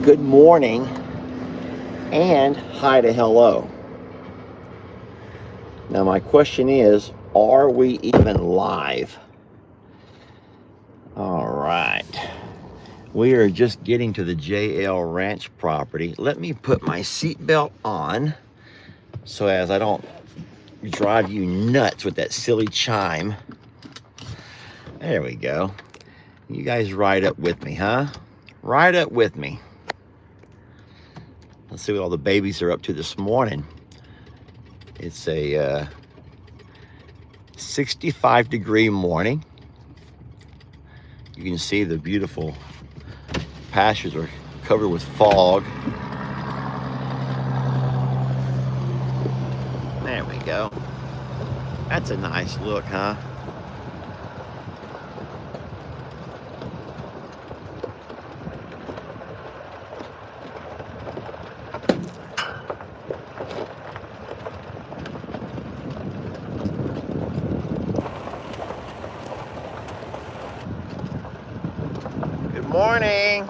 good morning, and hi to hello. Now my question is, are we even live? All right. We are just getting to the JL Ranch property. Let me put my seatbelt on so as I don't drive you nuts with that silly chime. There we go. You guys ride up with me, huh? Ride up with me. Let's see what all the babies are up to this morning. It's a 65-degree morning. You can see the beautiful pastures are covered with fog. There we go. That's a nice look, huh? Good morning.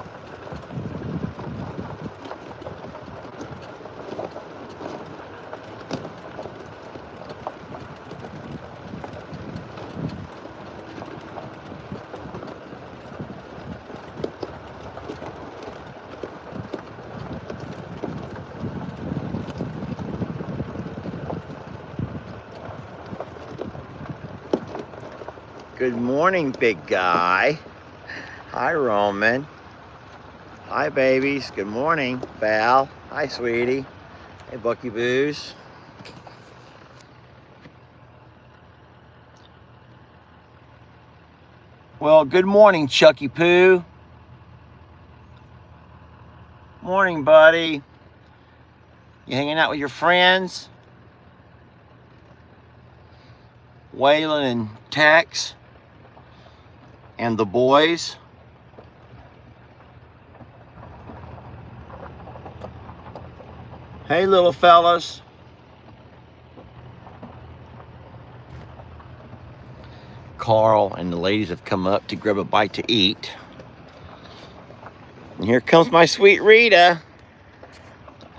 Good morning, big guy. Hi, Roman. Hi, babies. Good morning, Val. Hi, sweetie. Hey, Bucky Boos. Well, good morning, Chucky Poo. Morning, buddy. You hanging out with your friends? Waylon and Tex and the boys. Hey, little fellas. Carl and the ladies have come up to grab a bite to eat. And here comes my sweet Rita.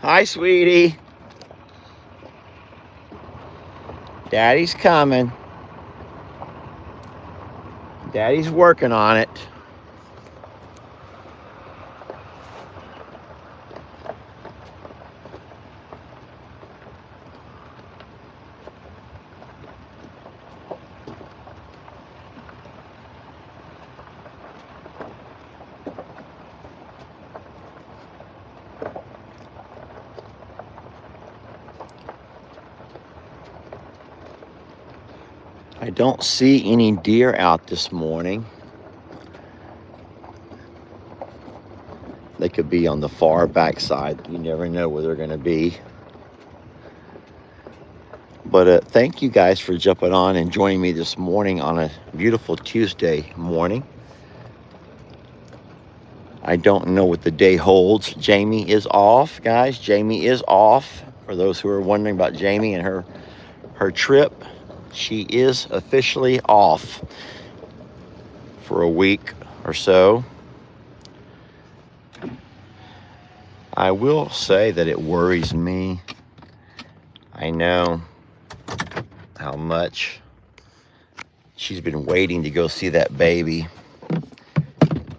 Hi, sweetie. Daddy's coming. Daddy's working on it. I don't see any deer out this morning. They could be on the far backside. You never know where they're going to be. But thank you guys for jumping on and joining me this morning on a beautiful Tuesday morning. I don't know what the day holds. Jamie is off, guys. Jamie is off. For those who are wondering about Jamie and her trip, she is officially off for a week or so. I will say that it worries me. I know how much she's been waiting to go see that baby.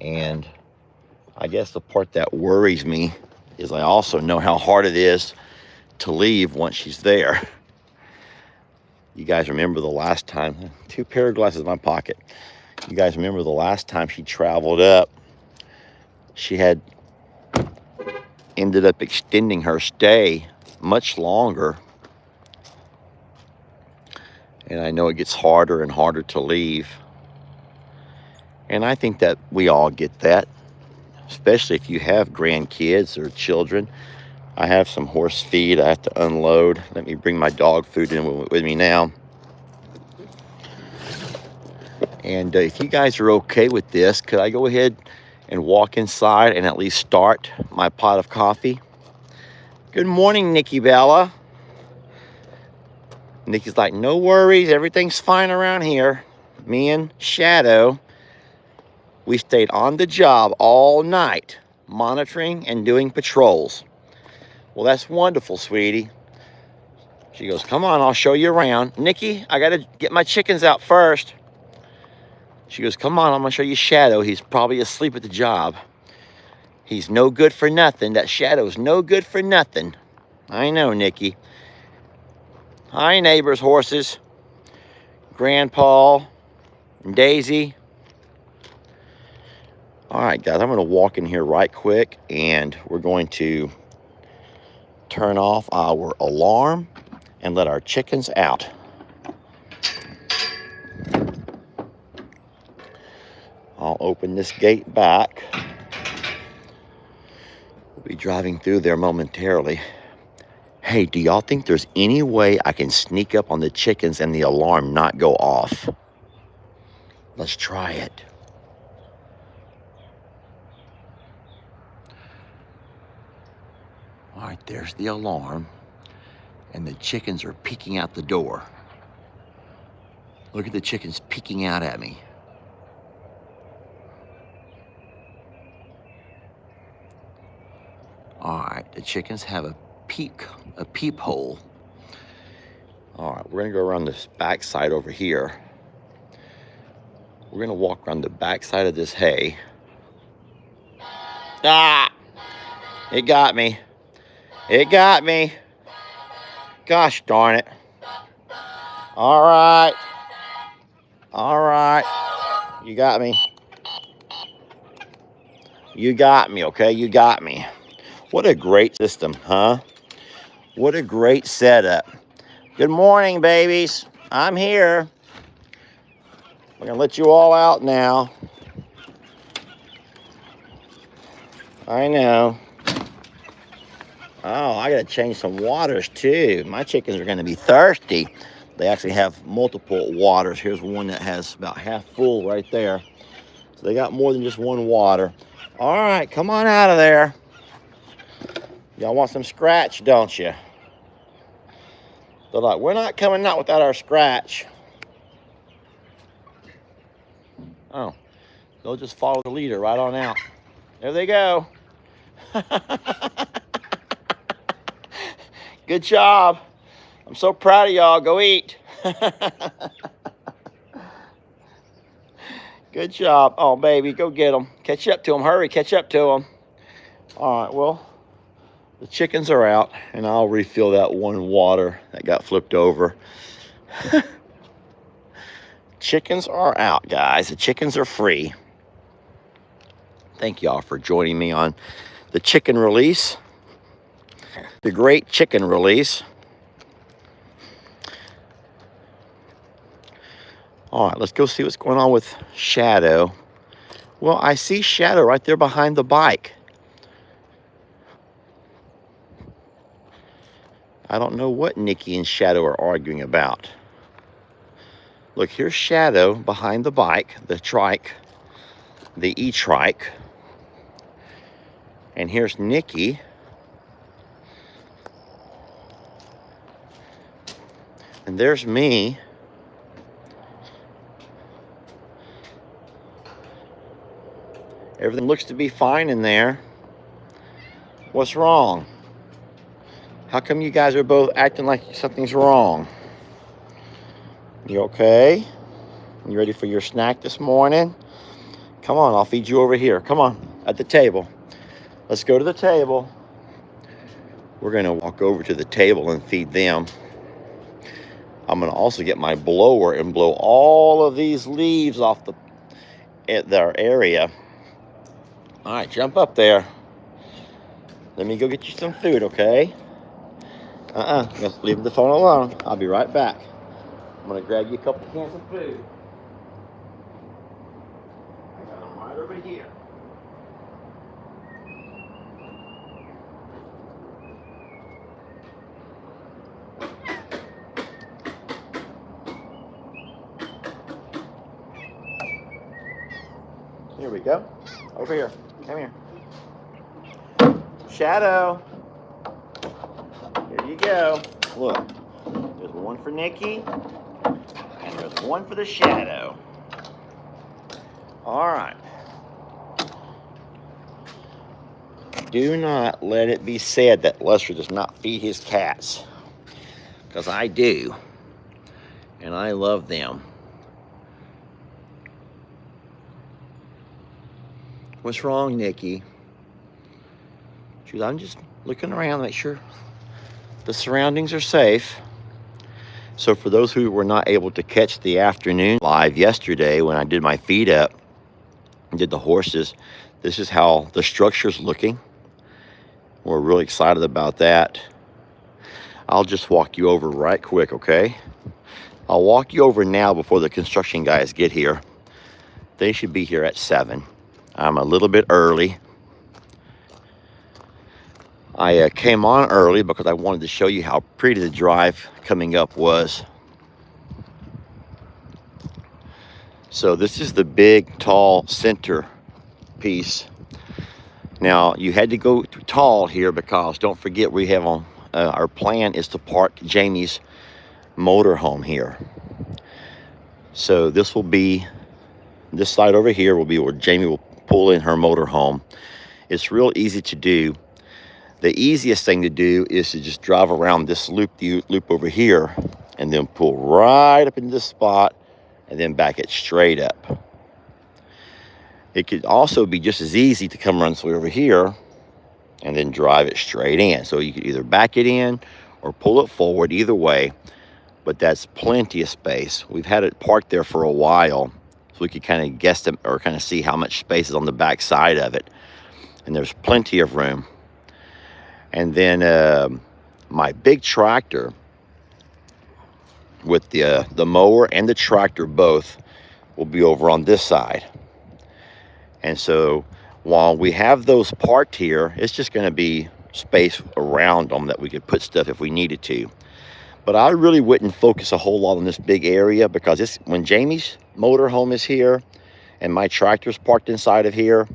And I guess the part that worries me is I also know how hard it is to leave once she's there. You guys remember the last time, 2 pair of glasses in my pocket. You guys remember the last time she traveled up, she had ended up extending her stay much longer. And I know it gets harder and harder to leave. And I think that we all get that, especially if you have grandkids or children. I have some horse feed I have to unload. Let me bring my dog food in with me now. And if you guys are okay with this, could I go ahead and walk inside and at least start my pot of coffee? Good morning, Nikki Bella. Nikki's like, no worries, everything's fine around here. Me and Shadow, we stayed on the job all night, monitoring and doing patrols. Well, that's wonderful, sweetie. She goes, come on, I'll show you around. Nikki, I got to get my chickens out first. She goes, come on, I'm going to show you Shadow. He's probably asleep at the job. He's no good for nothing. That Shadow's no good for nothing. I know, Nikki. Hi, neighbors' horses. Grandpa and Daisy. All right, guys, I'm going to walk in here right quick, and we're going to turn off our alarm and let our chickens out. I'll open this gate back. We'll be driving through there momentarily. Hey, do y'all think there's any way I can sneak up on the chickens and the alarm not go off? Let's try it. All right, there's the alarm, and the chickens are peeking out the door. Look at the chickens peeking out at me. All right, the chickens have a peephole. All right, we're gonna go around this back side over here. We're gonna walk around the back side of this hay. Ah, it got me. It got me. Gosh darn it. All right. All right. You got me. You got me, okay? You got me. What a great system, huh? What a great setup. Good morning, babies. I'm here. We're gonna let you all out now. I know. Oh, I gotta change some waters too. My chickens are gonna be thirsty. They actually have multiple waters. Here's one that has about half full right there. So they got more than just one water. All right, come on out of there. Y'all want some scratch, don't you? They're like, we're not coming out without our scratch. Oh, they'll just follow the leader right on out. There they go. Good job. I'm so proud of y'all. Go eat. Good job. Oh, baby, go get them. Catch up to them. Hurry, catch up to them. All right, well, the chickens are out, and I'll refill that one water that got flipped over. Chickens are out, guys. The chickens are free. Thank y'all for joining me on the chicken release. The great chicken release. All right, let's go see what's going on with Shadow. Well, I see Shadow right there behind the bike. I don't know what Nikki and Shadow are arguing about. Look, here's Shadow behind the bike, the trike, the e-trike. And here's Nikki. And there's me. Everything looks to be fine in there. What's wrong? How come you guys are both acting like something's wrong? You okay? You ready for your snack this morning? Come on, I'll feed you over here. Come on, at the table. Let's go to the table. We're gonna walk over to the table and feed them. I'm gonna also get my blower and blow all of these leaves off their area. All right, jump up there. Let me go get you some food, okay? Just leave the phone alone. I'll be right back. I'm gonna grab you a couple cans of food. I got them right over here. Here we go. Over here. Come here. Shadow. Here you go. Look. There's one for Nikki. And there's one for the Shadow. All right. do not let it be said that Lester does not feed his cats, because I do, and I love them. What's wrong, Nikki? I'm just looking around to make sure the surroundings are safe. So for those who were not able to catch the afternoon live yesterday when I did my feed up and did the horses, this is how the structure's looking. We're really excited about that. I'll just walk you over right quick, okay? I'll walk you over now before the construction guys get here. They should be here at 7. I'm a little bit early. I came on early because I wanted to show you how pretty the drive coming up was. So this is the big, tall center piece. Now, you had to go tall here because don't forget we have on, our plan is to park Jamie's motorhome here. So this will be, this side over here will be where Jamie will pull in her motorhome. It's real easy to do. The easiest thing to do is to just drive around this loop over here and then pull right up into this spot and then back it straight up. It could also be just as easy to come around this way over here and then drive it straight in. So you could either back it in or pull it forward, either way, but that's plenty of space. We've had it parked there for a while, so we could kind of guess them or kind of see how much space is on the back side of it. And there's plenty of room. And then my big tractor with the mower and the tractor both will be over on this side. And so while we have those parked here, it's just going to be space around them that we could put stuff if we needed to. But I really wouldn't focus a whole lot on this big area because it's, when Jamie's motorhome is here and my tractor's parked inside of here,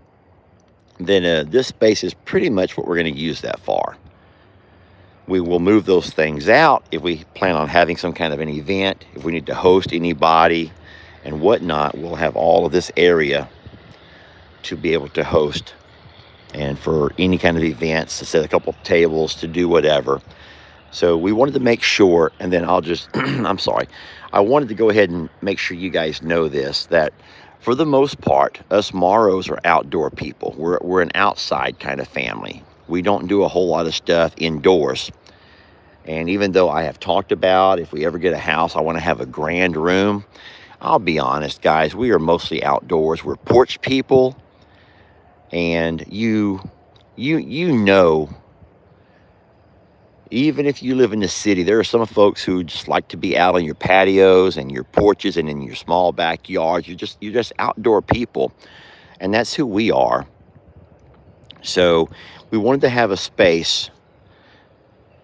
then this space is pretty much what we're going to use that for. We will move those things out if we plan on having some kind of an event, if we need to host anybody and whatnot. We'll have all of this area to be able to host, and for any kind of events, to set a couple of tables, to do whatever. So we wanted to make sure, and then I'll just, I'm sorry, I wanted to go ahead and make sure you guys know this, that for the most part, us Maros are outdoor people. We're an outside kind of family. We don't do a whole lot of stuff indoors. And even though I have talked about if we ever get a house, I want to have a grand room, I'll be honest, guys, we are mostly outdoors. We're porch people. And you know, even if you live in the city, there are some folks who just like to be out on your patios and your porches and in your small backyards. You're just outdoor people, and that's who we are. So we wanted to have a space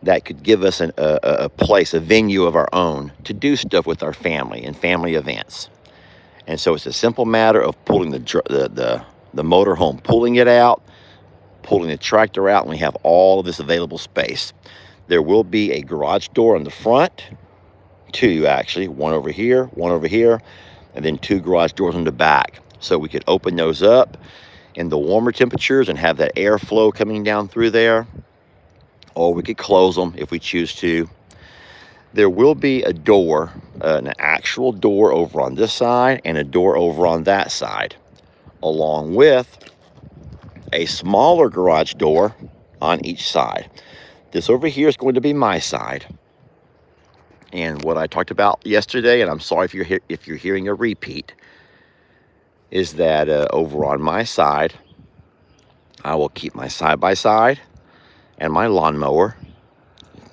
that could give us a place, a venue of our own to do stuff with our family and family events. And so it's a simple matter of pulling the motorhome, pulling it out, pulling the tractor out, and we have all of this available space. There will be a garage door on the front, 2 actually, one over here, and then 2 garage doors on the back. So we could open those up in the warmer temperatures and have that airflow coming down through there, or we could close them if we choose to. There will be a door, an actual door over on this side and a door over on that side, along with a smaller garage door on each side. This over here is going to be my side. And what I talked about yesterday, and I'm sorry if you're hearing a repeat, is that over on my side, I will keep my side-by-side and my lawnmower,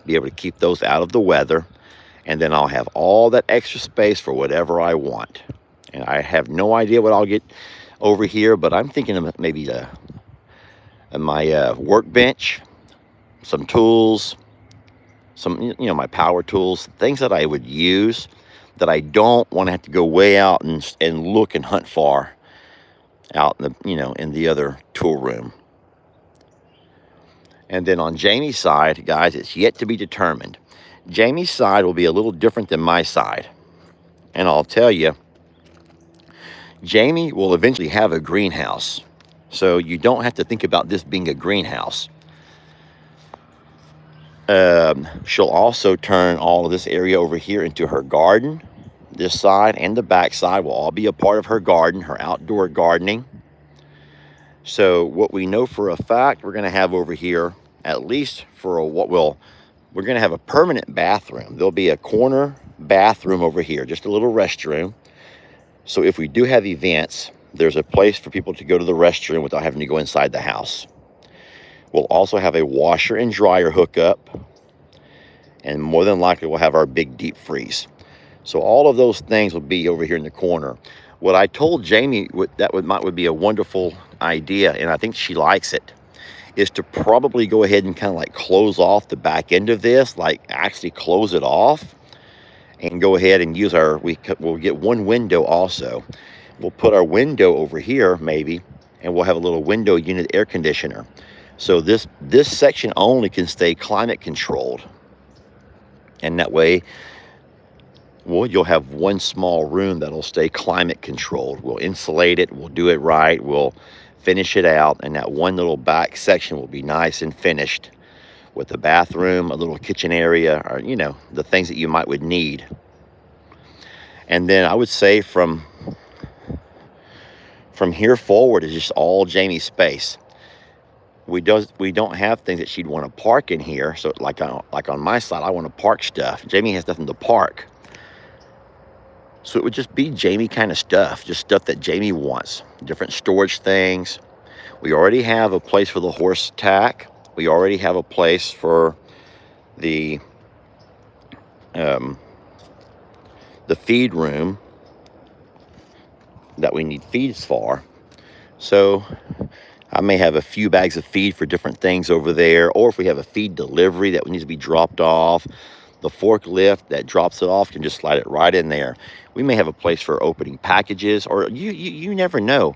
be able to keep those out of the weather, and then I'll have all that extra space for whatever I want. And I have no idea what I'll get over here, but I'm thinking of maybe my workbench, some tools, some, my power tools, things that I would use that I don't want to have to go way out and look and hunt for out in the, in the other tool room. And then on Jamie's side, guys, it's yet to be determined. Jamie's side will be a little different than my side. And I'll tell you, Jamie will eventually have a greenhouse. So you don't have to think about this being a greenhouse. She'll also turn all of this area over here into her garden. This side and the back side will all be a part of her garden, her outdoor gardening. So what we know for a fact we're going to have over here, at least for we're going to have a permanent bathroom. There'll be a corner bathroom over here, just a little restroom. So if we do have events, there's a place for people to go to the restroom without having to go inside the house. We'll also have a washer and dryer hookup, and more than likely we'll have our big deep freeze. So all of those things will be over here in the corner. What I told Jamie would be a wonderful idea, and I think she likes it, is to probably go ahead and kind of like close off the back end of this, like actually close it off, and go ahead and use we'll get one window also. We'll put our window over here maybe, and we'll have a little window unit air conditioner. So this section only can stay climate controlled. And that way, well, you'll have one small room that'll stay climate controlled. We'll insulate it, we'll do it right, we'll finish it out, and that one little back section will be nice and finished with a bathroom, a little kitchen area, or, you know, the things that you would need. And then I would say from here forward is just all Jamie's space. We don't have things that she'd want to park in here. So like on my side, I want to park stuff. Jamie has nothing to park. So it would just be Jamie kind of stuff, just stuff that Jamie wants, different storage things. We already have a place for the horse tack. We already have a place for the feed room that we need feeds for. So I may have a few bags of feed for different things over there, or if we have a feed delivery that needs to be dropped off, the forklift that drops it off can just slide it right in there. We may have a place for opening packages, or you never know.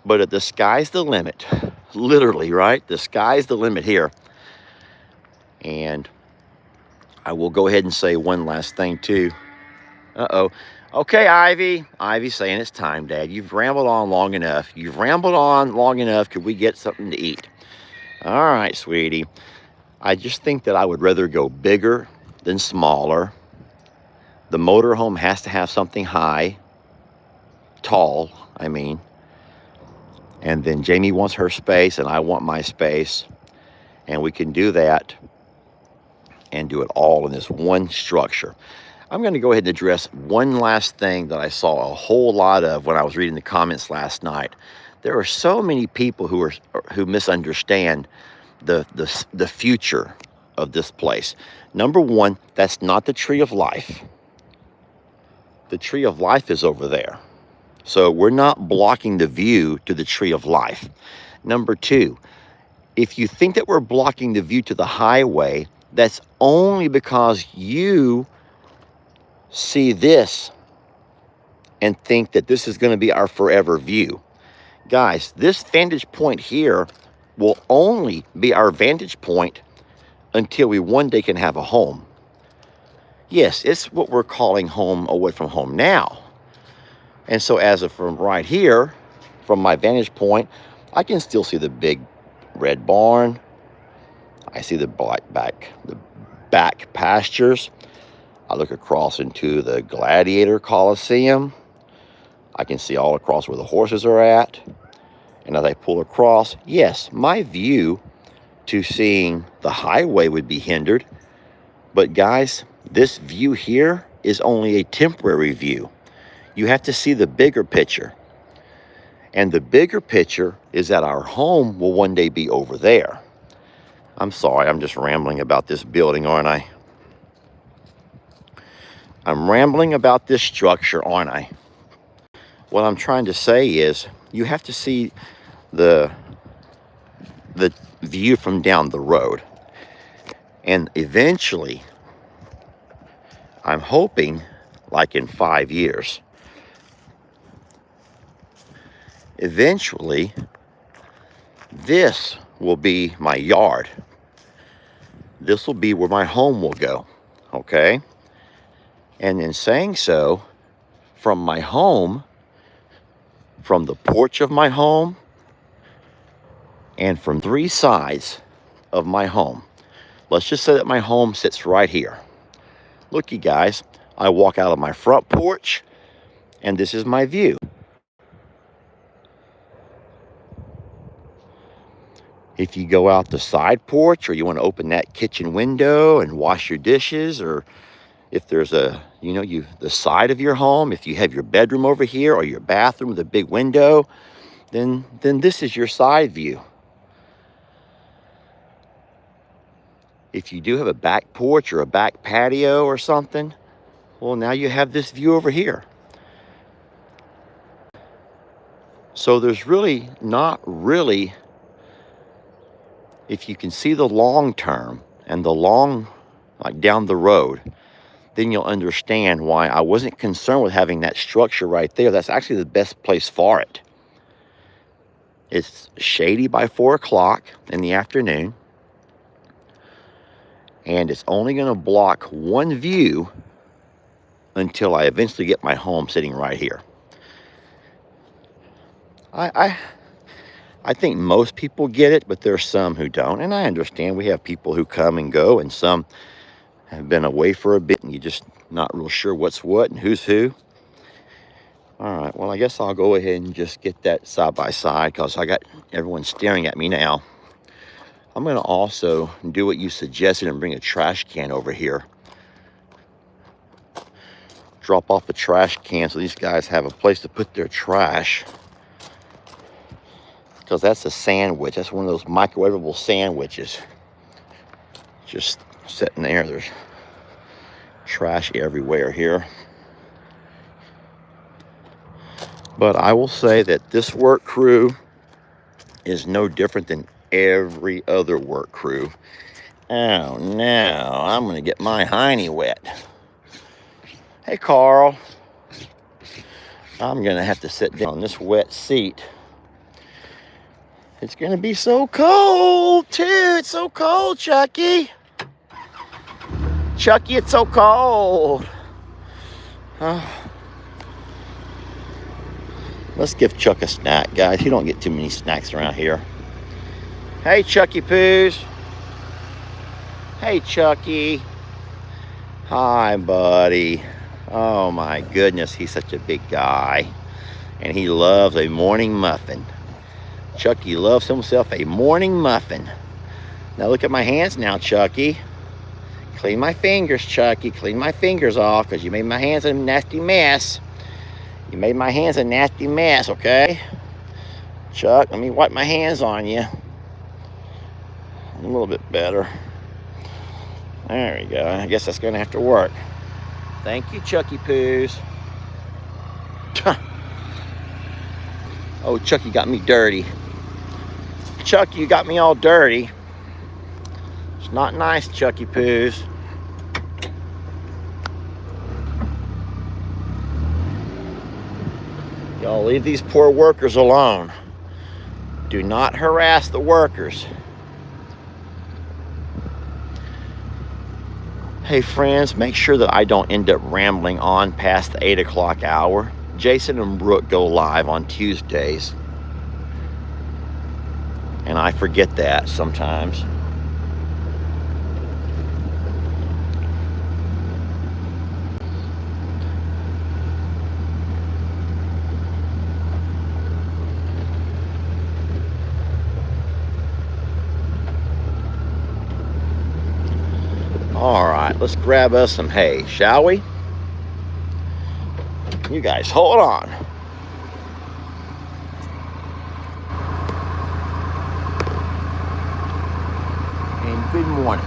But the sky's the limit, literally, right? The sky's the limit here. And I will go ahead and say one last thing too. Uh-oh. Okay, Ivy. Ivy's saying it's time, Dad. You've rambled on long enough. You've rambled on long enough. Could we get something to eat? All right, sweetie. I just think that I would rather go bigger than smaller. The motorhome has to have something high, tall, I mean. And then Jamie wants her space and I want my space. And we can do that and do it all in this one structure. I'm going to go ahead and address one last thing that I saw a whole lot of when I was reading the comments last night. There are so many people who misunderstand the future of this place. Number one, that's not the tree of life. The tree of life is over there. So we're not blocking the view to the tree of life. Number two, if you think that we're blocking the view to the highway, that's only because you see this and think that this is going to be our forever view. Guys, this vantage point here will only be our vantage point until we one day can have a home. Yes, it's what we're calling home away from home now. And so as of from right here, from my vantage point, I can still see the big red barn. I see the back pastures. I look across into the Gladiator Coliseum. I can see all across where the horses are at. And as I pull across, yes, my view to seeing the highway would be hindered. But guys, this view here is only a temporary view. You have to see the bigger picture. And the bigger picture is that our home will one day be over there. I'm sorry, I'm just rambling about this building, aren't I? I'm rambling about this structure, aren't I? What I'm trying to say is you have to see the view from down the road. And eventually, I'm hoping like in 5 years, eventually, this will be my yard. This will be where my home will go, okay? And in saying so, from my home, from the porch of my home, And from 3 sides of my home, let's just say that my home sits right here. Look, you guys, I walk out of my front porch, and this is my view. If you go out the side porch, or you want to open that kitchen window and wash your dishes, or if there's a, the side of your home, if you have your bedroom over here or your bathroom with a big window, then this is your side view. If you do have a back porch or a back patio or something, well, now you have this view over here. So there's really not really, if you can see the long term and the long, like down the road, then you'll understand why I wasn't concerned with having that structure right there. That's actually the best place for it. It's shady by 4 o'clock in the afternoon, and it's only going to block one view until I eventually get my home sitting right here. I think most people get it, but there's some who don't, and I understand. We have people who come and go, and some have been away for a bit, and you're just not real sure what's what and who's who. All right, well, I guess I'll go ahead and just get that side by side, because I got everyone staring at me now. I'm going to also do what you suggested and bring a trash can over here. Drop off the trash can so these guys have a place to put their trash. Because that's a sandwich. That's one of those microwavable sandwiches. Just sitting there. There's trash everywhere here. But I will say that this work crew is no different than every other work crew. Oh no, I'm gonna get my hiney wet. Hey Carl, I'm gonna have to sit down on this wet seat. It's gonna be so cold too. It's so cold, Chucky. Chucky, it's so cold. Let's give Chuck a snack, guys. He don't get too many snacks around here. Hey, Chucky Poos. Hey, Chucky. Hi, buddy. Oh, my goodness. He's such a big guy. And he loves a morning muffin. Chucky loves himself a morning muffin. Now, look at my hands now, Chucky. Clean my fingers, Chucky. Clean my fingers off, because you made my hands a nasty mess. You made my hands a nasty mess, okay? Chuck, let me wipe my hands on you. A little bit better. There we go. I guess that's going to have to work. Thank you, Chucky Poos. Oh, Chucky got me dirty. Chuck, you got me all dirty. It's not nice, Chucky Poos. Y'all leave these poor workers alone. Do not harass the workers. Hey friends, make sure that I don't end up rambling on past the 8 o'clock hour. Jason and Brooke go live on Tuesdays. And I forget that sometimes. All right, let's grab us some hay, shall we? You guys hold on. And good morning.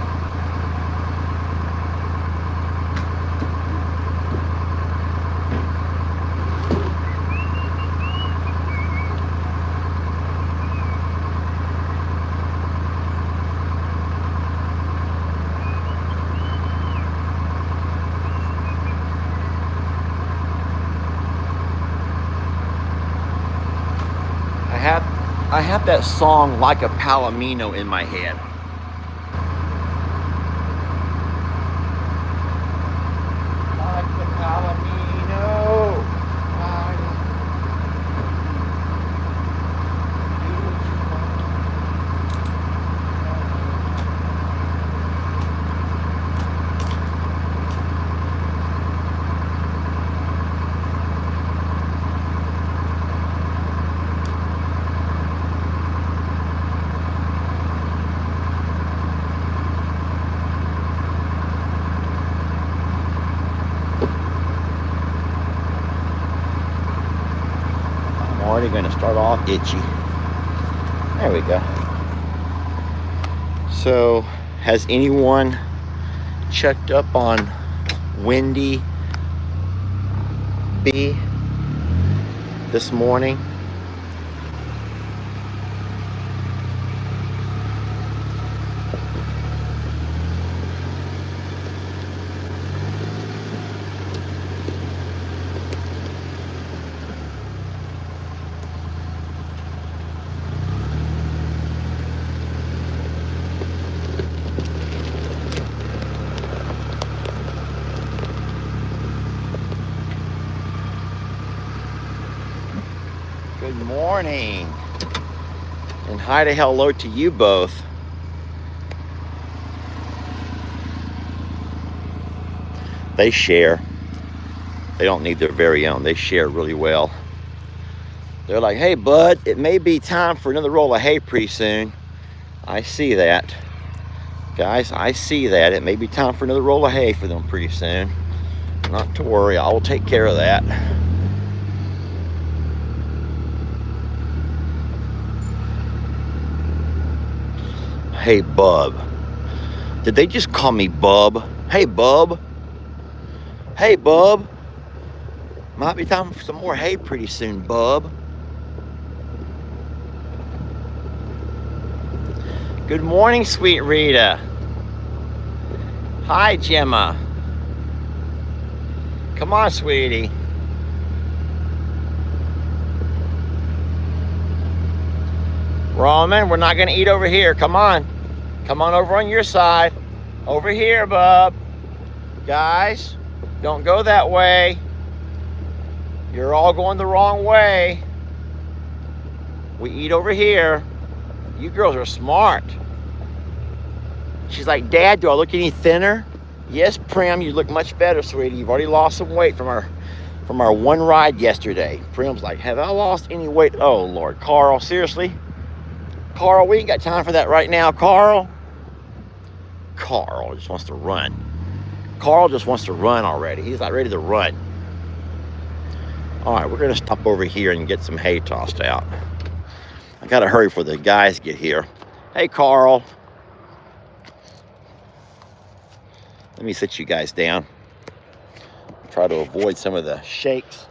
I have that song Like a Palomino in my head. Like a Palomino. going to start off itchy. There we go. So, has anyone checked up on Wendy B this morning? Good morning. And hi to hello to you both. They share. They don't need their very own. They share really well. They're like, hey, bud, it may be time for another roll of hay pretty soon. I see that. Guys, I see that. It may be time for another roll of hay for them pretty soon. Not to worry. I will take care of that. Hey, bub. Did they just call me bub? Hey, bub. Hey, bub. Might be time for some more hay pretty soon, bub. Good morning, sweet Rita. Hi, Gemma. Come on, sweetie. Roman, we're not going to eat over here. Come on. Come on over on your side. Over here, bub. Guys, don't go that way. You're all going the wrong way. We eat over here. You girls are smart. She's like, Dad, do I look any thinner? Yes, Prim, you look much better, sweetie. You've already lost some weight from our one ride yesterday. Prim's like, have I lost any weight? Oh, Lord. Carl, seriously? Carl, we ain't got time for that right now, Carl. Carl just wants to run. Carl just wants to run already. He's not ready to run. All right, we're going to stop over here and get some hay tossed out. I got to hurry before the guys get here. Hey, Carl. Let me sit you guys down. Try to avoid some of the shakes.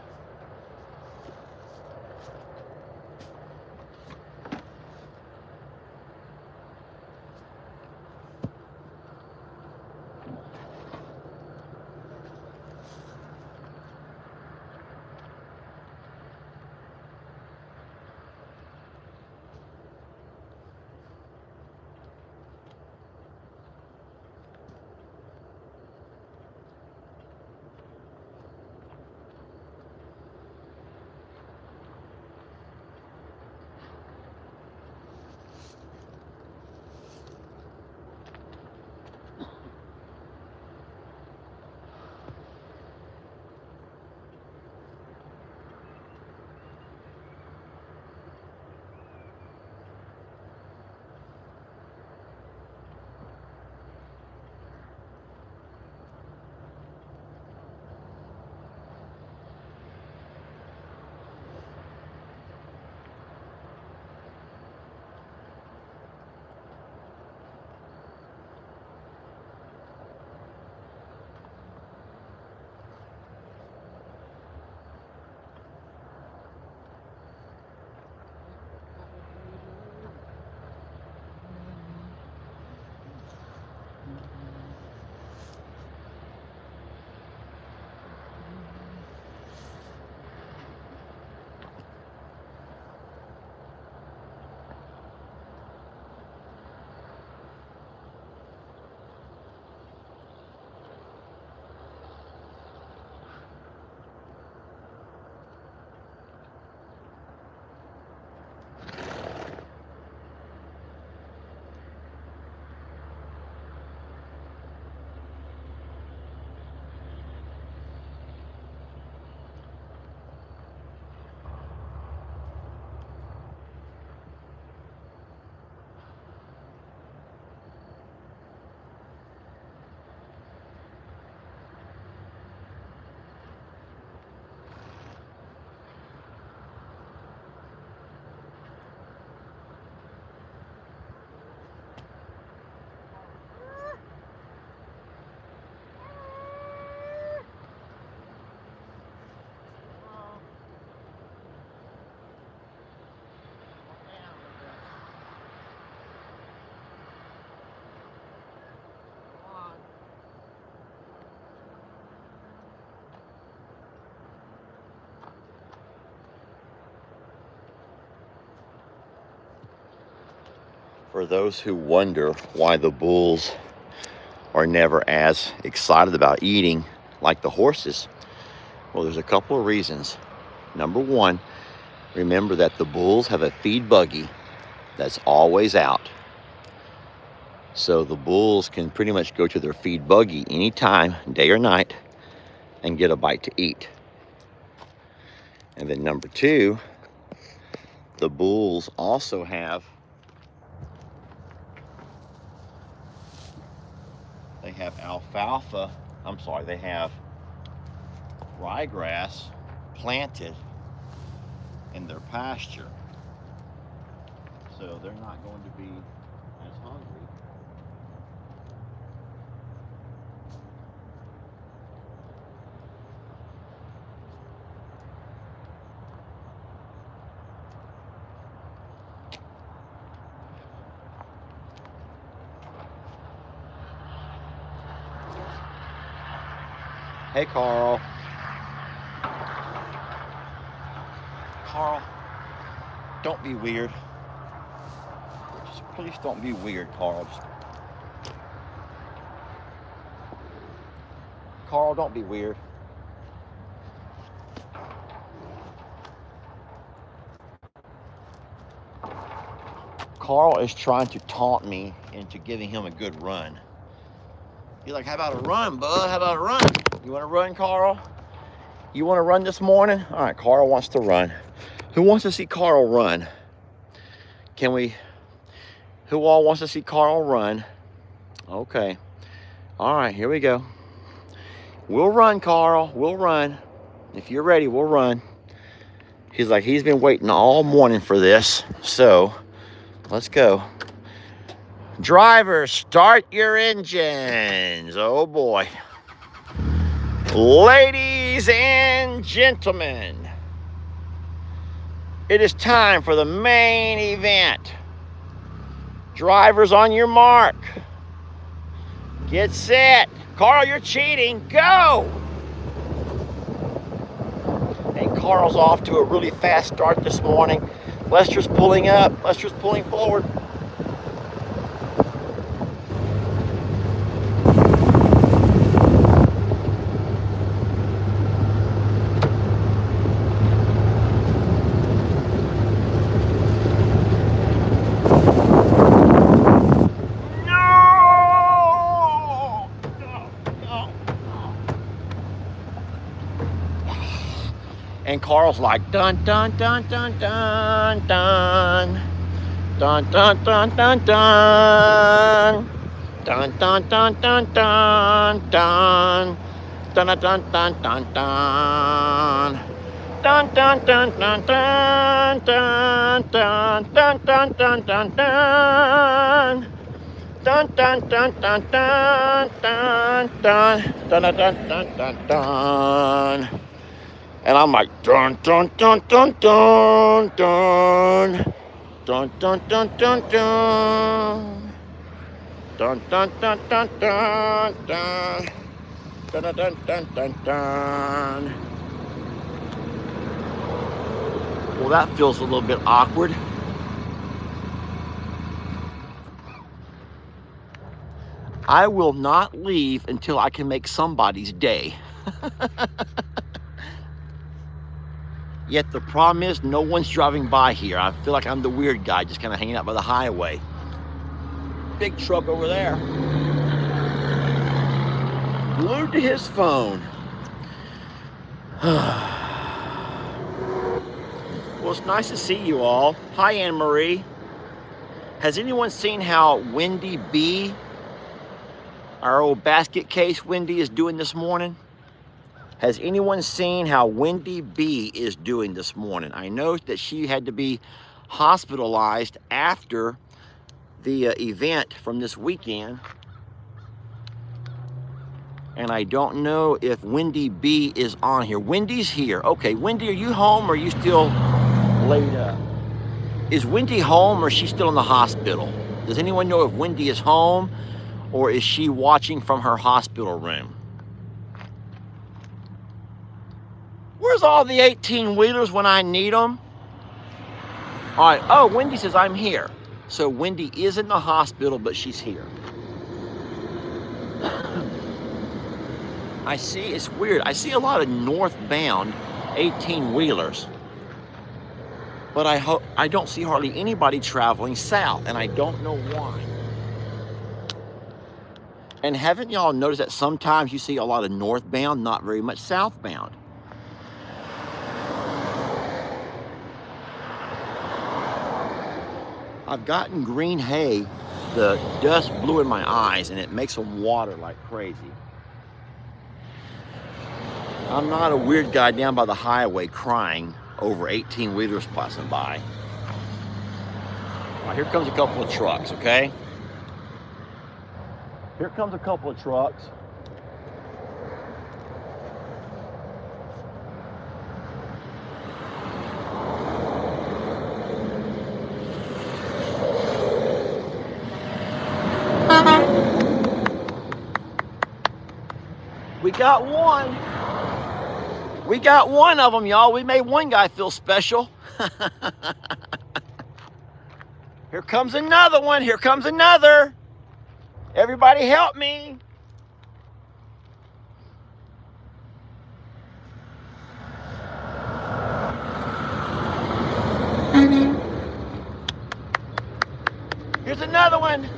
For those who wonder why the bulls are never as excited about eating like the horses, well, there's a couple of reasons. Number one, remember that the bulls have a feed buggy that's always out. So the bulls can pretty much go to their feed buggy anytime, day or night, and get a bite to eat. And then number two, the bulls also have they have ryegrass planted in their pasture. So they're not going to be as hungry. Hey, Carl. Carl, don't be weird. Just please don't be weird, Carl. Carl, don't be weird. Carl is trying to taunt me into giving him a good run. He's like, how about a run, bud? How about a run? You want to run, Carl? You want to run this morning? All right, Carl wants to run. Who wants to see Carl run? Who all wants to see Carl run? Okay. All right, here we go. We'll run, Carl. We'll run. If you're ready, we'll run. He's like, he's been waiting all morning for this. So, let's go. Drivers, start your engines. Oh boy. Ladies and gentlemen, it is time for the main event. Drivers, on your mark. Get set. Carl, you're cheating. Go! And Carl's off to a really fast start this morning. Lester's pulling up. Lester's pulling forward. And Carl's like, dun, dun, dun, dun, dun, dun. Dun, dun, dun, dun, dun. Dun, dun, dun, dun, dun, dun. Dun, dun, dun, dun, dun, dun. Dun, dun, dun, dun, dun, dun, dun, dun, dun, dun, dun, dun. Dun, dun, dun, dun, dun, dun, dun. Dun, dun, dun, dun, dun, dun. And I'm like, dun, dun, dun, dun, dun, dun. Dun, dun, dun, dun, dun. Dun, dun, dun, dun, dun, dun. Dun, dun, dun, dun, dun, dun. Well, that feels a little bit awkward. I will not leave until I can make somebody's day. Yet the problem is no one's driving by here. I feel like I'm the weird guy just kind of hanging out by the highway. Big truck over there. Glued to his phone. Well, it's nice to see you all. Hi, Anne Marie. Has anyone seen how Wendy B, our old basket case Wendy, is doing this morning? Has anyone seen how Wendy B is doing this morning? I know that she had to be hospitalized after the event from this weekend. And I don't know if Wendy B is on here. Wendy's here. Okay, Wendy, are you home or are you still laid up? Is Wendy home or is she still in the hospital? Does anyone know if Wendy is home or is she watching from her hospital room? Where's all the 18-wheelers when I need them? All right. Oh, Wendy says I'm here. So Wendy is in the hospital, but she's here. I see, it's weird. I see a lot of northbound 18-wheelers. But I don't see hardly anybody traveling south, and I don't know why. And haven't y'all noticed that sometimes you see a lot of northbound, not very much southbound? I've gotten green hay. The dust blew in my eyes, and it makes them water like crazy. I'm not a weird guy down by the highway crying over 18-wheelers passing by. All right, here comes a couple of trucks, okay? Here comes a couple of trucks. We got one. We got one of them, y'all. We made one guy feel special. Here comes another one. Here comes another. Everybody help me. Here's another one.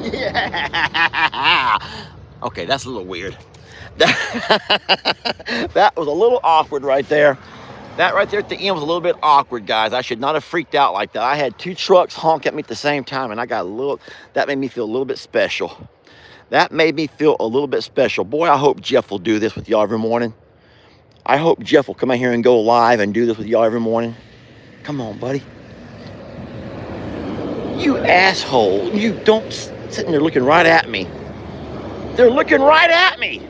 Yeah. Okay, that's a little weird. That was a little awkward right there. That right there at the end was a little bit awkward, guys. I should not have freaked out like that. I had two trucks honk at me at the same time, and I got that made me feel a little bit special. That made me feel a little bit special. Boy, I hope Jeff will do this with y'all every morning. I hope Jeff will come out here and go live and do this with y'all every morning. Come on, buddy. You asshole. You don't sitting there looking right at me. They're looking right at me.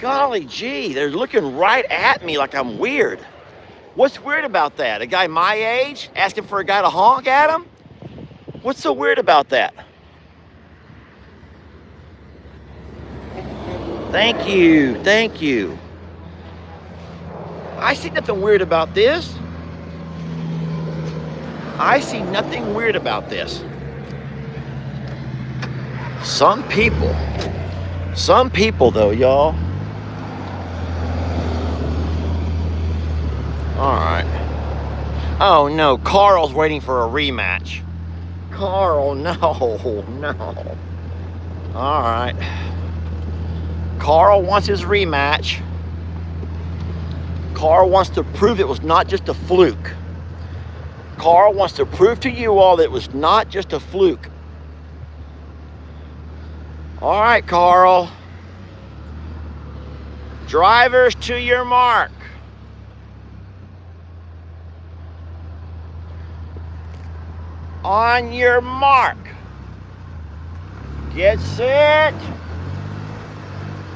Golly gee, they're looking right at me like I'm weird. What's weird about that? A guy my age asking for a guy to honk at him? What's so weird about that? Thank you, thank you. I see nothing weird about this. I see nothing weird about this. Some people though, y'all. All right. Oh no, Carl's waiting for a rematch. Carl, no. All right. Carl wants his rematch. Carl wants to prove it was not just a fluke. Carl wants to prove to you all that it was not just a fluke. All right, Carl. Drivers to your mark. On your mark. Get set.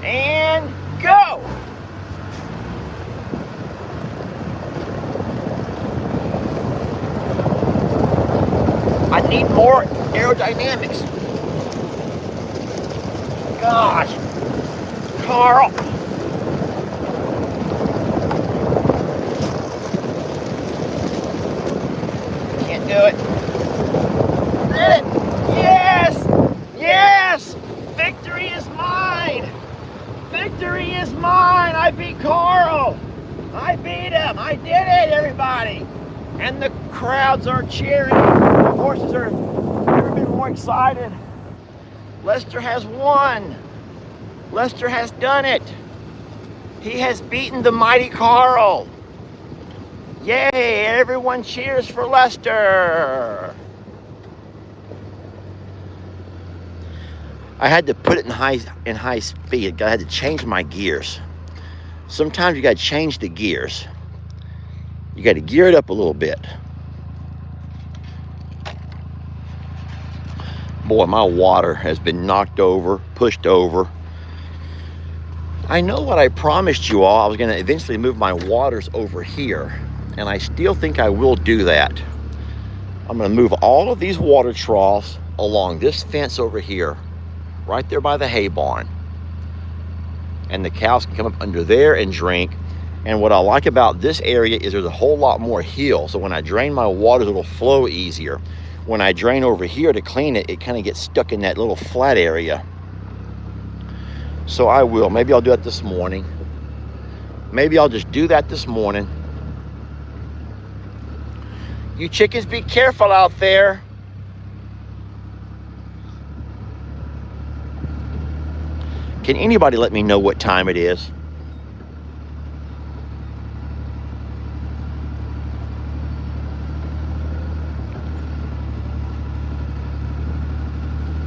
And go. I need more aerodynamics. Gosh. Carl. Can't do it. Did it. Yes. Yes. Victory is mine. Victory is mine. I beat Carl. I beat him. I did it, everybody. And the crowds are cheering. The horses are never been more excited. Lester has won. Lester has done it. He has beaten the mighty Carl. Yay, everyone cheers for Lester. I had to put it in high speed. I had to change my gears. Sometimes you got to change the gears. You got to gear it up a little bit. Boy, my water has been knocked over, pushed over. I know what I promised you all. I was going to eventually move my waters over here, and I still think I will do that. I'm going to move all of these water troughs along this fence over here, right there by the hay barn. and the cows can come up under there and drink. And what I like about this area is there's a whole lot more hill. So when I drain my waters, it'll flow easier. When I drain over here to clean it, it kind of gets stuck in that little flat area. So I will. Maybe I'll do that this morning. Maybe I'll just do that this morning. You chickens, be careful out there. Can anybody let me know what time it is?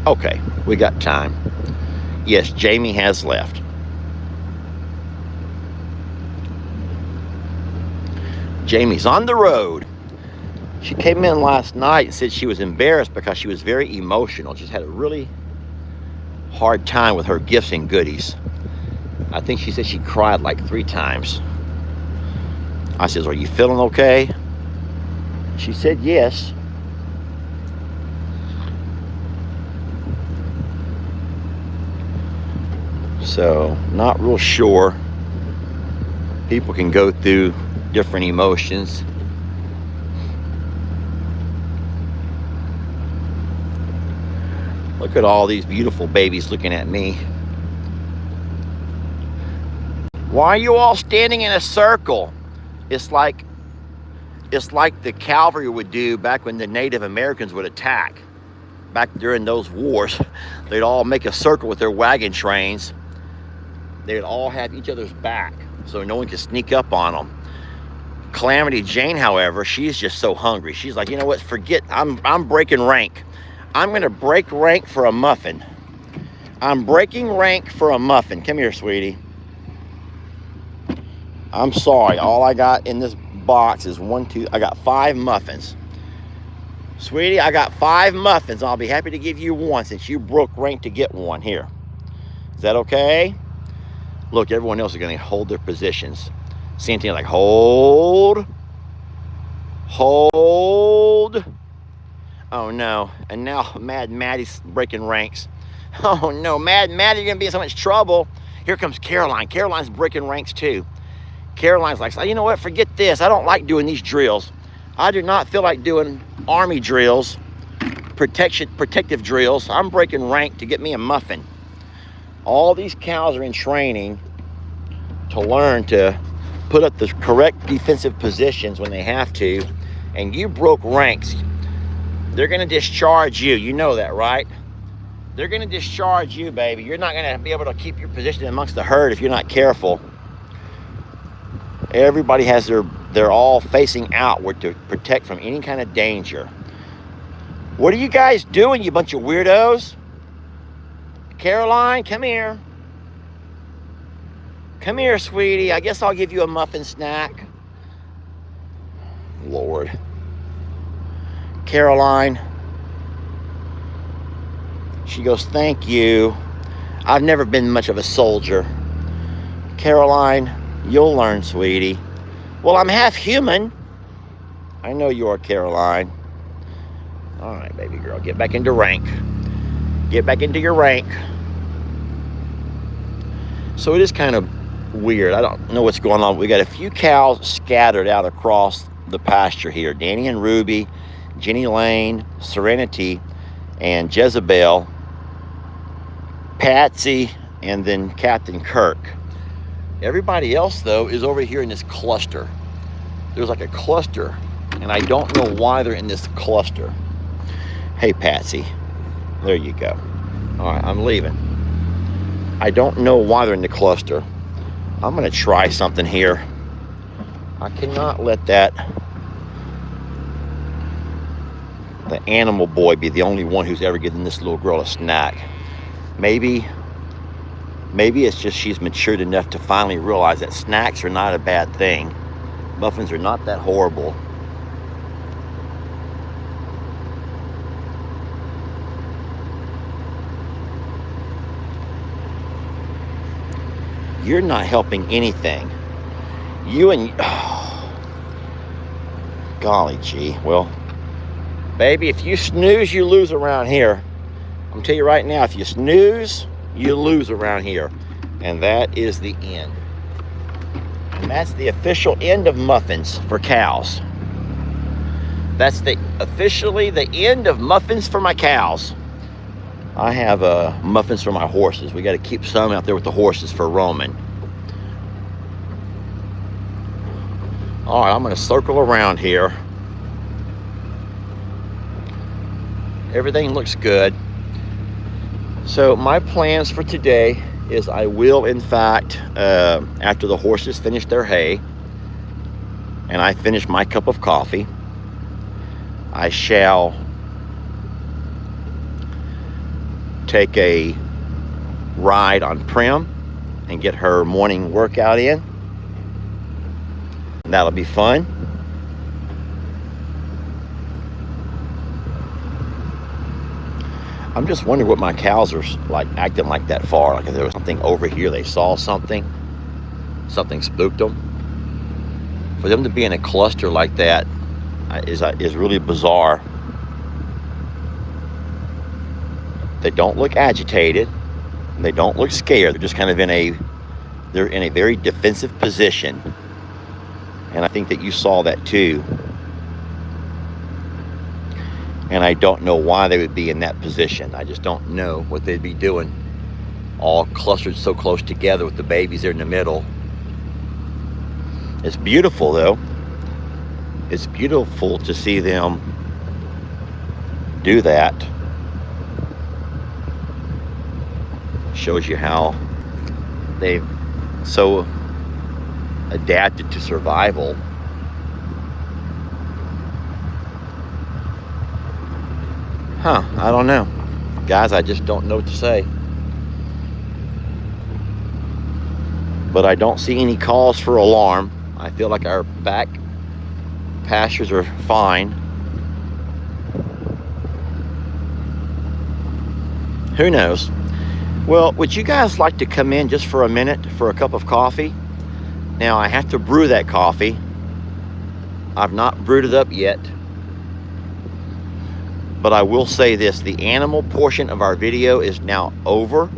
Okay, we got time. Yes, Jamie has left. Jamie's on the road. She came in last night and said she was embarrassed because she was very emotional. She's had a really hard time with her gifts and goodies. I think she said she cried like 3 times. I says, are you feeling okay? She said yes. So, not real sure. People can go through different emotions. Look at all these beautiful babies looking at me. Why are you all standing in a circle? It's like the cavalry would do back when the Native Americans would attack. Back during those wars, they'd all make a circle with their wagon trains. They'd all have each other's back so no one could sneak up on them. Calamity Jane, however, she's just so hungry. She's like, you know what, forget, I'm breaking rank. I'm gonna break rank for a muffin. I'm breaking rank for a muffin. Come here, sweetie. I'm sorry, all I got in this box is I got 5 muffins. Sweetie, I got 5 muffins. I'll be happy to give you one since you broke rank to get one. Here. Is that okay? Look, everyone else is gonna hold their positions. Same thing, like hold. Hold. Oh no, and now Mad Maddie's breaking ranks. Oh no, Mad Maddie, you're gonna be in so much trouble. Here comes Caroline. Caroline's breaking ranks too. Caroline's like, you know what, forget this. I don't like doing these drills. I do not feel like doing army drills, protective drills. I'm breaking rank to get me a muffin. All these cows are in training to learn to put up the correct defensive positions when they have to, and you broke ranks. They're gonna discharge you. You know that, right? They're gonna discharge you, baby. You're not gonna be able to keep your position amongst the herd if you're not careful. Everybody has they're all facing outward to protect from any kind of danger. What are you guys doing, you bunch of weirdos? Caroline, come here. Come here, sweetie. I guess I'll give you a muffin snack. Lord. Caroline. She goes, thank you. I've never been much of a soldier. Caroline, you'll learn, sweetie. Well, I'm half human. I know you are, Caroline. All right, baby girl, get back into rank. Get back into your rank. So it is kind of weird. I don't know what's going on. We got a few cows scattered out across the pasture here. Danny and Ruby, Jenny Lane, Serenity, and Jezebel, Patsy, and then Captain Kirk. Everybody else, though, is over here in this cluster. There's like a cluster, and I don't know why they're in this cluster. Hey, Patsy. There you go. All right, I'm leaving. I don't know why they're in the cluster. I'm going to try something here. I cannot let the animal boy be the only one who's ever given this little girl a snack. Maybe it's just she's matured enough to finally realize that snacks are not a bad thing. Muffins are not that horrible. You're not helping anything. You and... Oh, golly gee. Well, baby, if you snooze, you lose around here. I'm telling you right now, if you snooze, you lose around here. And that is the end. And that's the official end of muffins for cows. That's officially the end of muffins for my cows. I have muffins for my horses. We got to keep some out there with the horses for roaming. All right, I'm going to circle around here. Everything looks good. So my plans for today is I will, in fact, after the horses finish their hay and I finish my cup of coffee, I shall take a ride on Prim and get her morning workout in. And that'll be fun. I'm just wondering what my cows are like acting like that far. Like if there was something over here, they saw something spooked them. For them to be in a cluster like that is really bizarre. They don't look agitated. They don't look scared. They're just kind of in a very defensive position. And I think that you saw that too. And I don't know why they would be in that position. I just don't know what they'd be doing, all clustered so close together with the babies there in the middle. It's beautiful though. It's beautiful to see them do that. Shows you how they've so adapted to survival. I don't know. Guys, I just don't know what to say. But I don't see any calls for alarm. I feel like our back pastures are fine. Who knows? Well, would you guys like to come in just for a minute for a cup of coffee? Now, I have to brew that coffee. I've not brewed it up yet. But I will say this, the animal portion of our video is now over.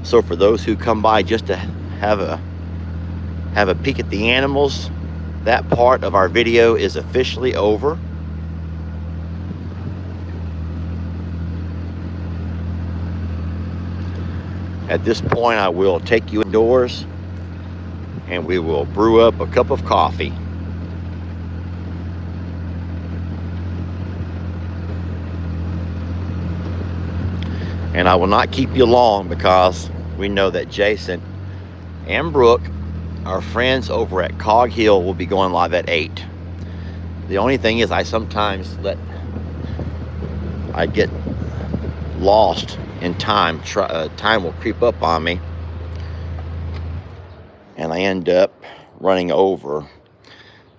So for those who come by just to have a peek at the animals, that part of our video is officially over. At this point, I will take you indoors and we will brew up a cup of coffee. And I will not keep you long because we know that Jason and Brooke, our friends over at Cog Hill, will be going live at 8. The only thing is I sometimes I get lost in time. Time will creep up on me. And I end up running over.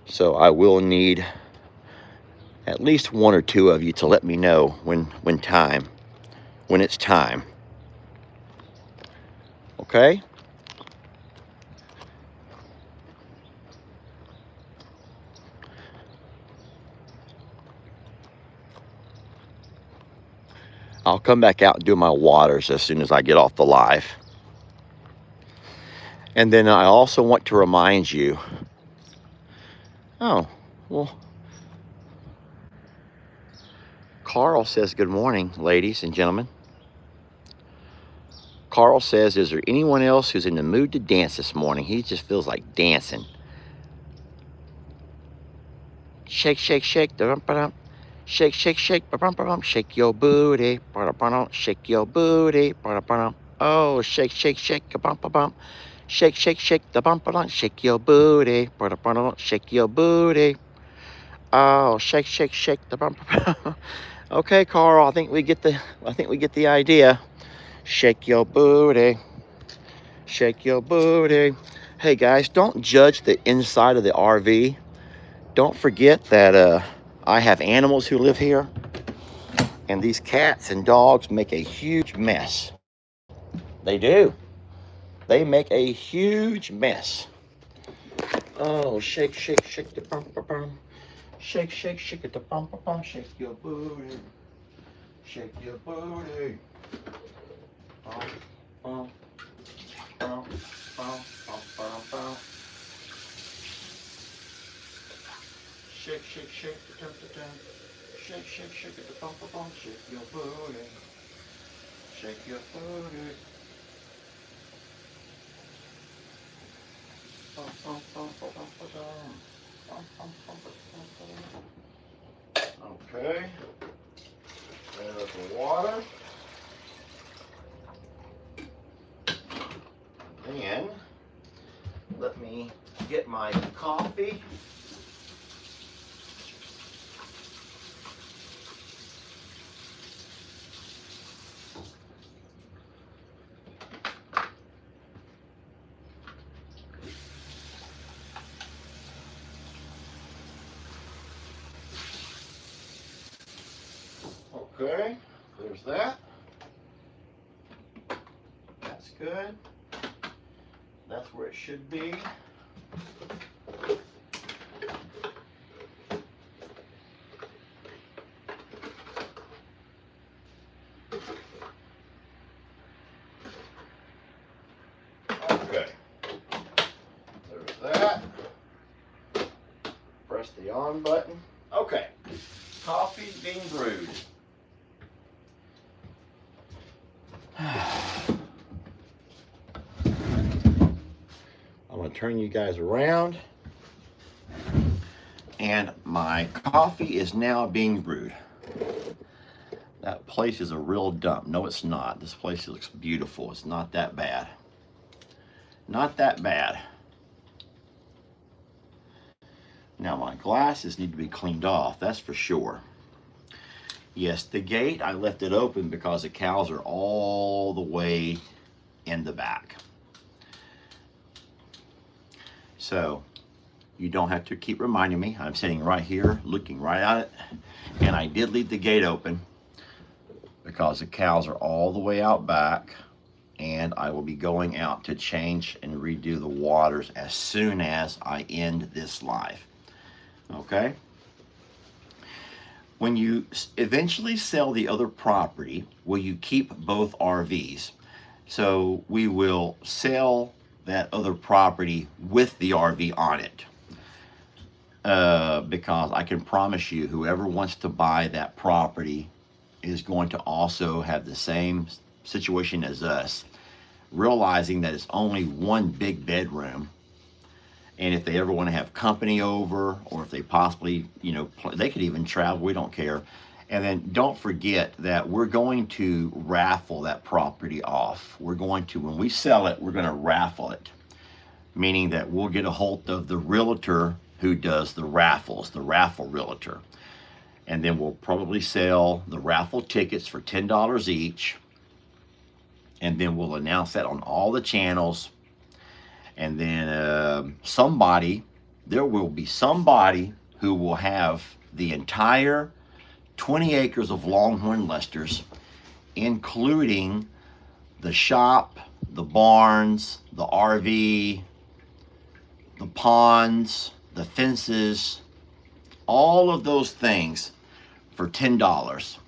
So I will need at least one or two of you to let me know when it's time. Okay? I'll come back out and do my waters as soon as I get off the live. And then I also want to remind you, Carl says good morning, ladies and gentlemen. Carl says, is there anyone else who's in the mood to dance this morning? He just feels like dancing. Shake, shake, shake, da-dum-ba-dum. Shake, shake, shake, ba-bum-ba-bum. Shake your booty, ba-da-ba-dum. Shake your booty, ba-da-ba-dum. Oh, shake, shake, shake, ba-bum-ba-bum. Shake, shake, shake, da-bum-ba-dum. Shake your booty, ba-da-ba-dum. Shake your booty. Oh, shake, shake, shake, da-bum-ba-bum. Okay, Carl, I think we get the idea. Shake your booty. Shake your booty. Hey guys, don't judge the inside of the RV. Don't forget that I have animals who live here. And these cats and dogs make a huge mess. They do. They make a huge mess. Oh, shake, shake, shake the bum bum bum. Shake, shake, shake it the bum bum bum. Shake your booty. Shake your booty. Bow, bow, bow, bow, bow. Shake, shake, shake, da, da, da. Shake, shake, shake it, da, da, da. Shake your booty. Shake your booty. Bum, bum, bum, bum, bum, bum, bum, bum, bum, bum, bum. Okay. There's the water. Then let me get my coffee. Okay, there's that. That's good. That's where it should be. Okay, there's that. Press the on button. Okay, coffee's being brewed. I'm going to turn you guys around, and my coffee is now being brewed. That place is a real dump. No, it's not. This place looks beautiful. It's not that bad. Not that bad. Now my glasses need to be cleaned off, that's for sure. Yes, the gate, I left it open because the cows are all the way in the back. So you don't have to keep reminding me. I'm sitting right here looking right at it. And I did leave the gate open because the cows are all the way out back, and I will be going out to change and redo the waters as soon as I end this live. Okay? When you eventually sell the other property, will you keep both RVs? So we will sell that other property with the RV on it. Because I can promise you, whoever wants to buy that property is going to also have the same situation as us, realizing that it's only one big bedroom. And if they ever want to have company over, or if they possibly, you know, they could even travel, we don't care. And then don't forget that we're going to raffle that property off. We're going to, when we sell it, we're going to raffle it. Meaning that we'll get a hold of the realtor who does the raffles, the raffle realtor. And then we'll probably sell the raffle tickets for $10 each. And then we'll announce that on all the channels. And then there will be somebody who will have the entire 20 acres of Longhorn Lester's, including the shop, the barns, the RV, the ponds, the fences, all of those things for $10.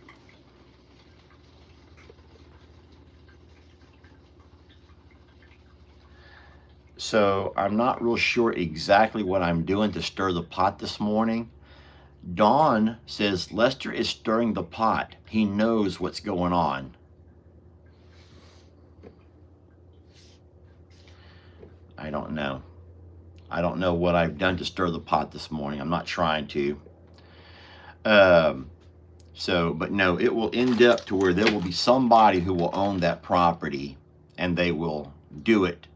So I'm not real sure exactly what I'm doing to stir the pot this morning. Dawn says Lester is stirring the pot. He knows what's going on. I don't know. I don't know what I've done to stir the pot this morning. I'm not trying to. But no, it will end up to where there will be somebody who will own that property, and they will do it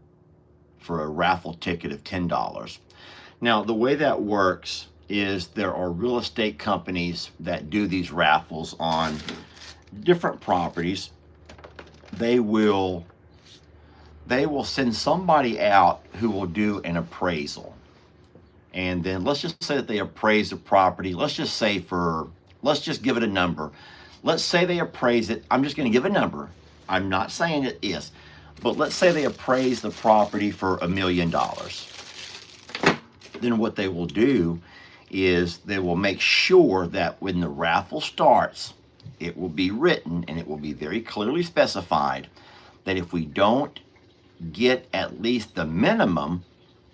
for a raffle ticket of $10. Now, the way that works is there are real estate companies that do these raffles on different properties. They will send somebody out who will do an appraisal. And then let's just say that they appraise the property. Let's just give it a number. Let's say they appraise it. I'm just going to give a number. I'm not saying it is. But let's say they appraise the property for $1 million. Then what they will do is they will make sure that when the raffle starts, it will be written and it will be very clearly specified that if we don't get at least the minimum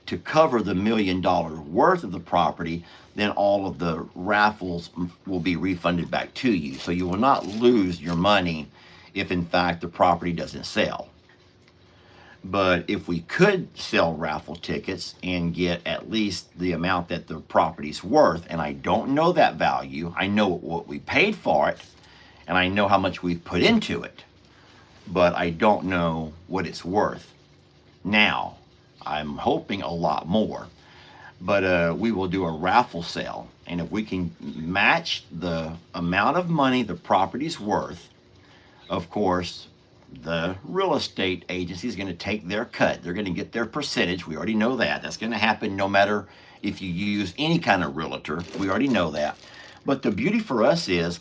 to cover the $1 million worth of the property, then all of the raffles will be refunded back to you. So you will not lose your money if in fact the property doesn't sell. But if we could sell raffle tickets and get at least the amount that the property's worth, and I don't know that value, I know what we paid for it, and I know how much we've put into it, but I don't know what it's worth. Now, I'm hoping a lot more, but we will do a raffle sale, and if we can match the amount of money the property's worth, of course, the real estate agency is going to take their cut. They're going to get their percentage. We already know that. That's going to happen no matter if you use any kind of realtor. We already know that. But the beauty for us is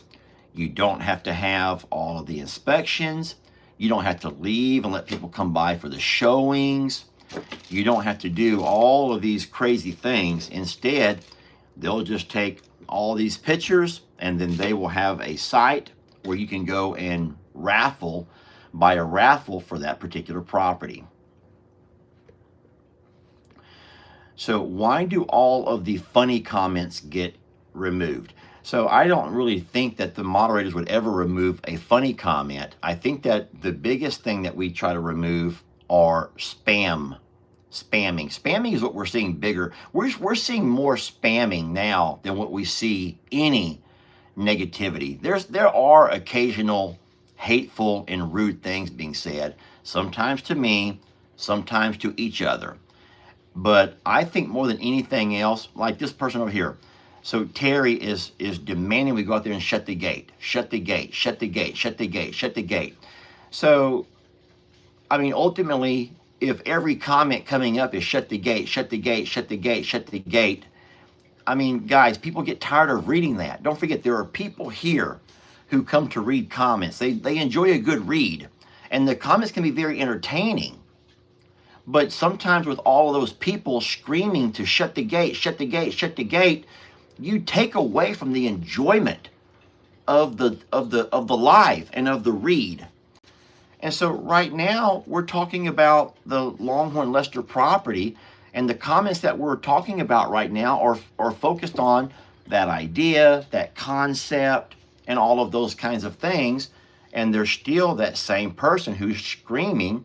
you don't have to have all of the inspections. You don't have to leave and let people come by for the showings. You don't have to do all of these crazy things. Instead, they'll just take all these pictures, and then they will have a site where you can go and buy a raffle for that particular property. So why do all of the funny comments get removed? So I don't really think that the moderators would ever remove a funny comment. I think that the biggest thing that we try to remove are spamming. Spamming is what we're seeing bigger. We're seeing more spamming now than what we see any negativity. There are occasional hateful and rude things being said, sometimes to me, sometimes to each other. But I think more than anything else, like this person over here. So Terry is demanding we go out there and shut the gate, shut the gate, shut the gate, shut the gate, shut the gate. So, I mean, ultimately, if every comment coming up is shut the gate, shut the gate, shut the gate, shut the gate, I mean, guys, people get tired of reading that. Don't forget, there are people here who come to read comments. They enjoy a good read. And the comments can be very entertaining. But sometimes with all of those people screaming to shut the gate, shut the gate, shut the gate, you take away from the enjoyment of the live and of the read. And so right now we're talking about the Longhorn Lester property, and the comments that we're talking about right now are focused on that idea, that concept, and all of those kinds of things. And there's still that same person who's screaming,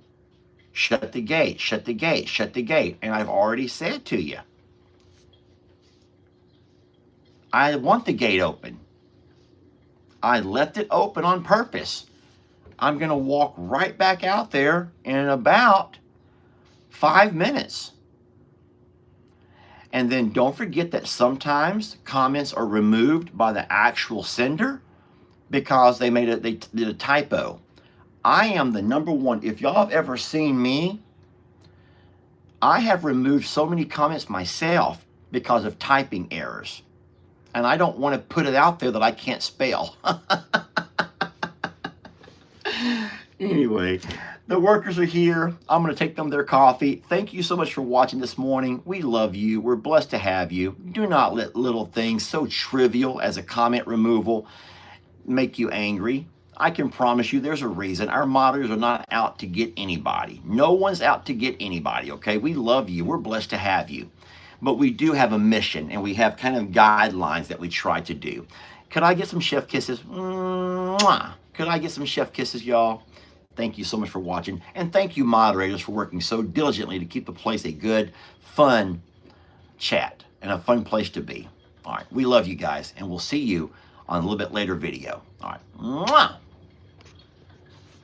shut the gate, shut the gate, shut the gate. And I've already said to you, I want the gate open. I left it open on purpose. I'm going to walk right back out there in about 5 minutes. And then don't forget that sometimes comments are removed by the actual sender because they did a typo. I am the number one. If y'all have ever seen me, I have removed so many comments myself because of typing errors. And I don't want to put it out there that I can't spell. Anyway, the workers are here. I'm going to take them their coffee. Thank you so much for watching this morning. We love you. We're blessed to have you. Do not let little things so trivial as a comment removal make you angry. I can promise you there's a reason. Our moderators are not out to get anybody. No one's out to get anybody, okay? We love you. We're blessed to have you. But we do have a mission, and we have kind of guidelines that we try to do. Could I get some chef kisses? Mwah. Could I get some chef kisses, y'all? Thank you so much for watching. And thank you, moderators, for working so diligently to keep the place a good, fun chat and a fun place to be. All right. We love you guys, and we'll see you on a little bit later video. All right. Mwah.